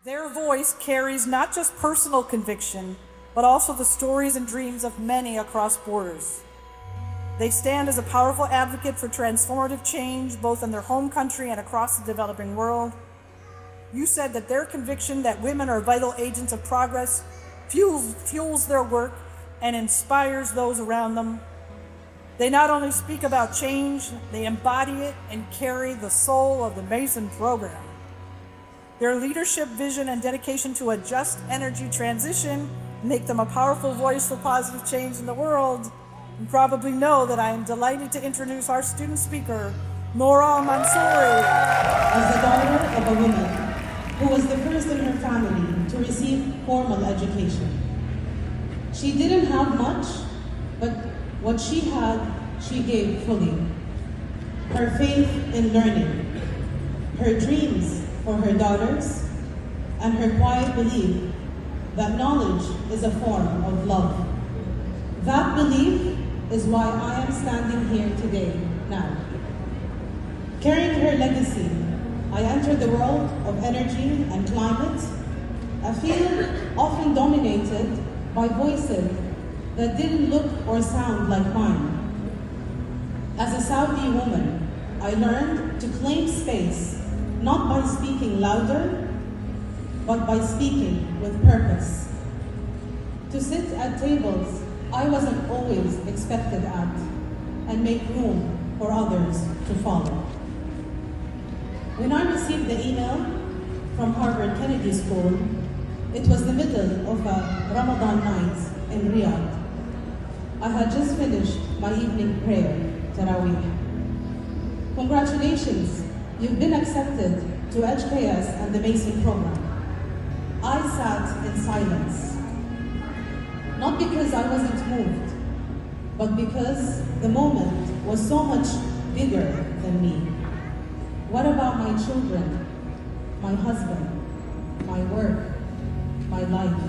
Their voice carries not just personal conviction, but also the stories and dreams of many across borders. They stand as a powerful advocate for transformative change both in their home country and across the developing world. You said that their conviction that women are vital agents of progress fuels their work and inspires those around them. They not only speak about change, they embody it and carry the soul of the Mason program. Their leadership, vision, and dedication to a just energy transition make them a powerful voice for positive change in the world. You probably know that I am delighted to introduce our student speaker, Noura Mansouri. As the daughter of a woman who was the first in her family to receive formal education, she didn't have much, but what she had, she gave fully. Her faith in learning, her dreams for her daughters, and her quiet belief that knowledge is a form of love. That belief is why I am standing here today, now. Carrying her legacy, I entered the world of energy and climate, a field often dominated by voices that didn't look or sound like mine. As a Saudi woman, I learned to claim space not by speaking louder, but by speaking with purpose. To sit at tables I wasn't always expected at, and make room for others to follow. When I received the email from Harvard Kennedy School, it was the middle of a Ramadan night in Riyadh. I had just finished my evening prayer, Taraweeh. Congratulations, you've been accepted to HKS and the Mason program. I sat in silence, not because I wasn't moved, but because the moment was so much bigger than me. What about my children, my husband, my work, my life?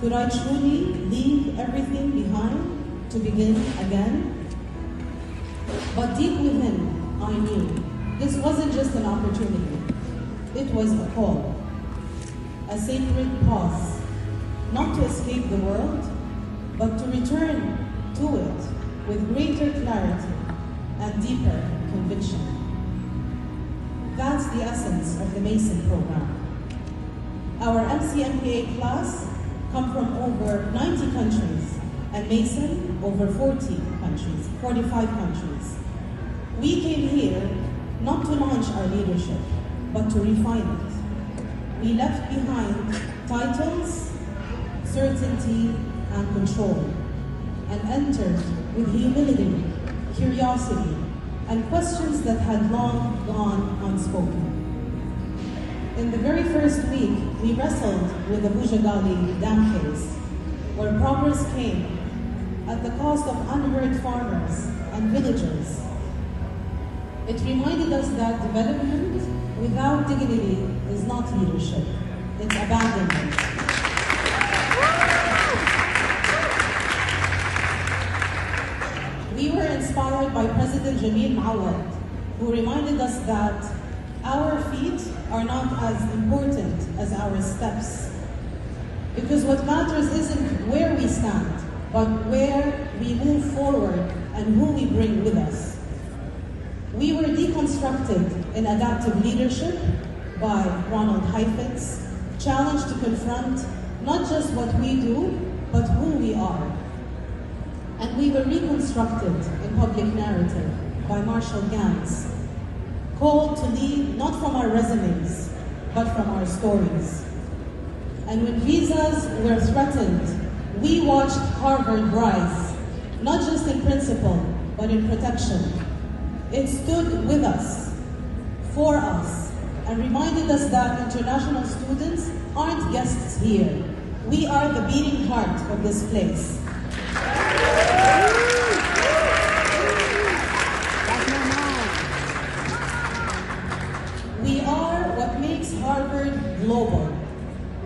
Could I truly leave everything behind to begin again? But deep within, I knew this wasn't just an opportunity. It was a call, a sacred pause, not to escape the world, but to return to it with greater clarity and deeper conviction. That's the essence of the Mason program. Our MPA class come from over 90 countries, and Mason over 45 countries. We came here not to launch our leadership, but to refine it. We left behind titles, certainty, and control, and entered with humility, curiosity, and questions that had long gone unspoken. In the very first week, we wrestled with the Bujagali dam case, where progress came at the cost of unheard farmers and villagers. It reminded us that development without dignity is not leadership, it's abandonment. We were inspired by President Jamil Mawad, who reminded us that our feet are not as important as our steps. Because what matters isn't where we stand, but where we move forward and who we bring with us. We were deconstructed in adaptive leadership by Ronald Heifetz, challenged to confront not just what we do, but who we are. And we were reconstructed in public narrative by Marshall Gantz, called to lead not from our resumes, but from our stories. And when visas were threatened, we watched Harvard rise, not just in principle, but in protection. It stood with us, for us, and reminded us that international students aren't guests here. We are the beating heart of this place. We are what makes Harvard global.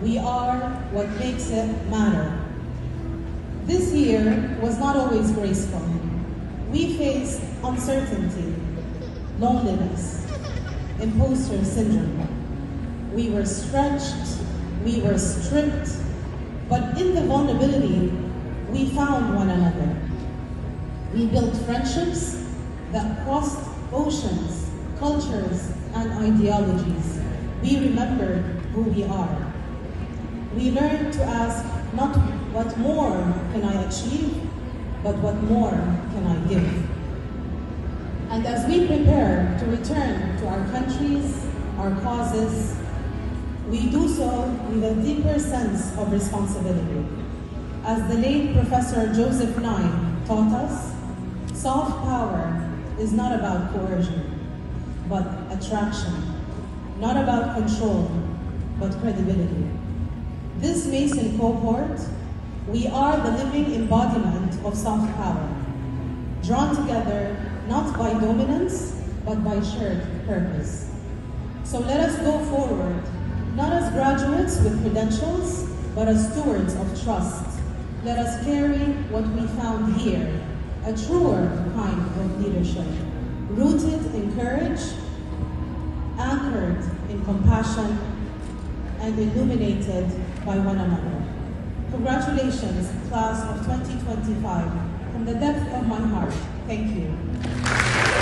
We are what makes it matter. This year was not always graceful. We faced uncertainty, loneliness, imposter syndrome. we were stretched, we were stripped, but in the vulnerability, we found one another. We built friendships that crossed oceans, cultures, and ideologies. We remembered who we are. We learned to ask not what more can I achieve, but what more can I give? And as we prepare to return to our countries, our causes, we do so with a deeper sense of responsibility. As the late Professor Joseph Nye taught us, soft power is not about coercion, but attraction. Not about control, but credibility. This Mason cohort, we are the living embodiment of soft power, drawn together not by dominance, but by shared purpose. So let us go forward, not as graduates with credentials, but as stewards of trust. Let us carry what we found here, a truer kind of leadership, rooted in courage, anchored in compassion, and illuminated by one another. Congratulations, class of 2025. From the depth of my heart, thank you.